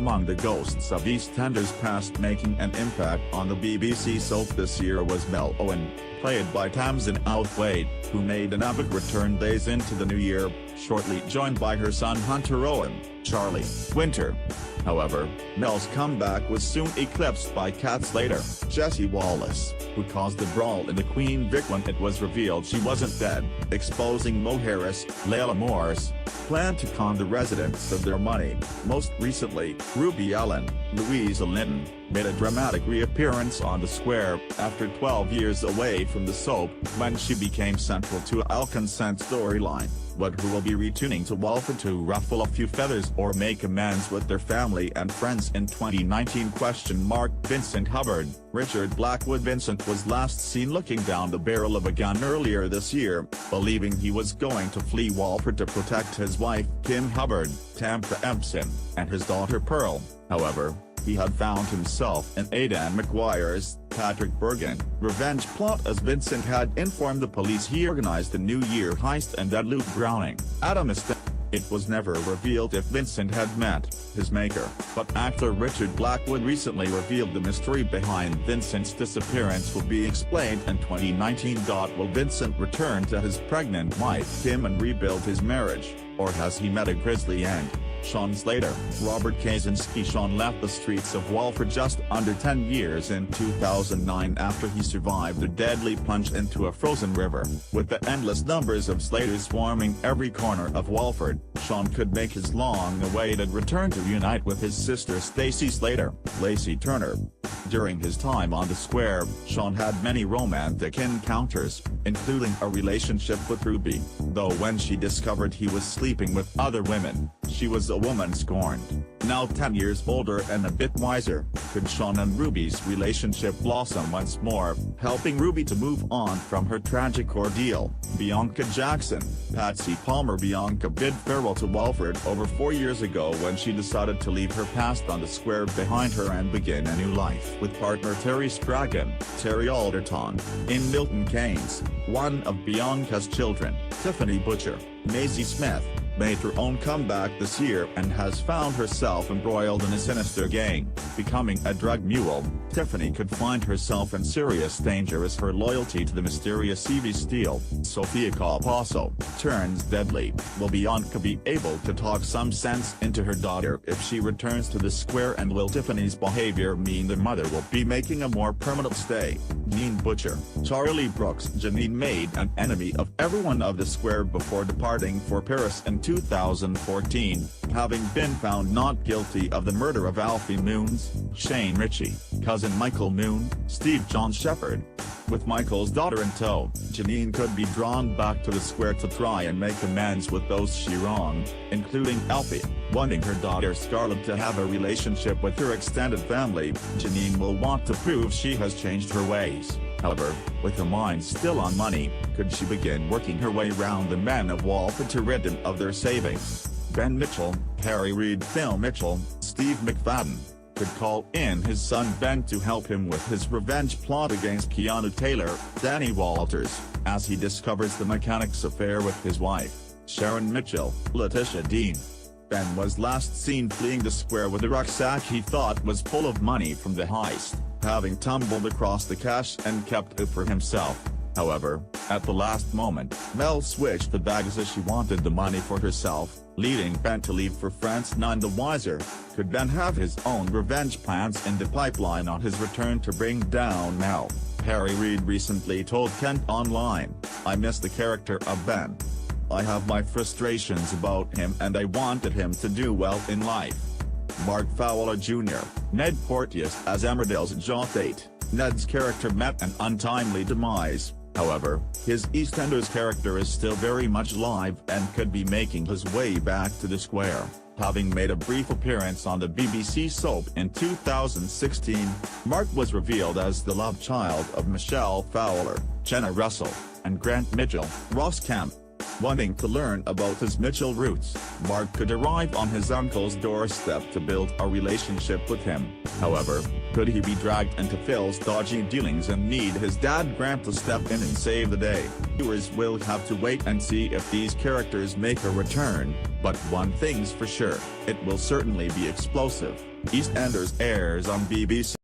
among the ghosts of EastEnders past making an impact on the BBC soap this year was Mel Owen, played by Tamzin Outhwaite, who made an epic return days into the new year, shortly joined by her son Hunte Owen, Charlie, Winter. However, Mel's comeback was soon eclipsed by Cat Slater, Jessie Wallace, who caused the brawl in the Queen Vic when it was revealed she wasn't dead, exposing Mo Harris, Layla Moore's plan to con the residents of their money. Most recently, Ruby Ellen, Louisa Linton, made a dramatic reappearance on the square after 12 years away from the soap, when she became central to Al Consent storyline. But who will be returning to Walford to ruffle a few feathers or make amends with their family and friends in 2019? Vincent Hubbard. Richard Blackwood Vincent was last seen looking down the barrel of a gun earlier this year, believing he was going to flee Walford to protect his wife, Kim Hubbard, Tamzin, and his daughter Pearl. However, he had found himself in Aidan McGuire's Patrick Bergen revenge plot, as Vincent had informed the police he organized the New Year heist and that Luke Browning, It was never revealed if Vincent had met his maker, but actor Richard Blackwood recently revealed the mystery behind Vincent's disappearance will be explained in 2019. Will Vincent return to his pregnant wife Kim and rebuild his marriage, or has he met a grisly end? Sean Slater. Robert Kaczynski. Sean left the streets of Walford just under 10 years in 2009 after he survived a deadly plunge into a frozen river. With the endless numbers of Slaters swarming every corner of Walford, Sean could make his long-awaited return to unite with his sister Stacey Slater, Lacey Turner. During his time on the square, Sean had many romantic encounters, including a relationship with Ruby, though when she discovered he was sleeping with other women, she was a woman scorned. Now 10 years older and a bit wiser, could Sean and Ruby's relationship blossom once more, helping Ruby to move on from her tragic ordeal? Bianca Jackson. Patsy Palmer. Bianca bid farewell to Walford over 4 years ago when she decided to leave her past on the square behind her and begin a new life with partner Terry Strachan, Terry Alderton. In Milton Keynes, one of Bianca's children, Tiffany Butcher, Maisie Smith, made her own comeback this year and has found herself embroiled in a sinister gang. Becoming a drug mule, Tiffany could find herself in serious danger as her loyalty to the mysterious Evie Steele, Sofia Capasso, turns deadly. Will Bianca be able to talk some sense into her daughter if she returns to the square, and will Tiffany's behavior mean the mother will be making a more permanent stay? Janine Butcher. Charlie Brooks. Janine made an enemy of everyone of the square before departing for Paris in 2014, having been found not guilty of the murder of Alfie Moons, Shane Ritchie, cousin Michael Moon, Steve John Shepherd. With Michael's daughter in tow, Janine could be drawn back to the square to try and make amends with those she wronged, including Alfie. Wanting her daughter Scarlett to have a relationship with her extended family, Janine will want to prove she has changed her ways. However, with her mind still on money, could she begin working her way round the men of Walford to rid them of their savings? Ben Mitchell. Harry Reid. Phil Mitchell. Steve McFadden could call in his son Ben to help him with his revenge plot against Keanu Taylor, Danny Walters, as he discovers the mechanic's affair with his wife, Sharon Mitchell. Letitia Dean. Ben was last seen fleeing the square with a rucksack he thought was full of money from the heist, having tumbled across the cash and kept it for himself. However, at the last moment, Mel switched the bags as she wanted the money for herself, leading Ben to leave for France none the wiser. Could Ben have his own revenge plans in the pipeline on his return to bring down Mel? Harry Reid recently told Kent Online, "I miss the character of Ben. I have my frustrations about him and I wanted him to do well in life." Mark Fowler Jr. Ned Porteous as Emmerdale's Tate. Ned's character met an untimely demise. However, his EastEnders character is still very much alive and could be making his way back to the square, having made a brief appearance on the BBC soap in 2016. Mark was revealed as the love child of Michelle Fowler, Jenna Russell, and Grant Mitchell. Ross Kemp. Wanting to learn about his Mitchell roots, Mark could arrive on his uncle's doorstep to build a relationship with him. However, could he be dragged into Phil's dodgy dealings and need his dad Grant to step in and save the day? Viewers will have to wait and see if these characters make a return, but one thing's for sure, it will certainly be explosive. EastEnders airs on BBC.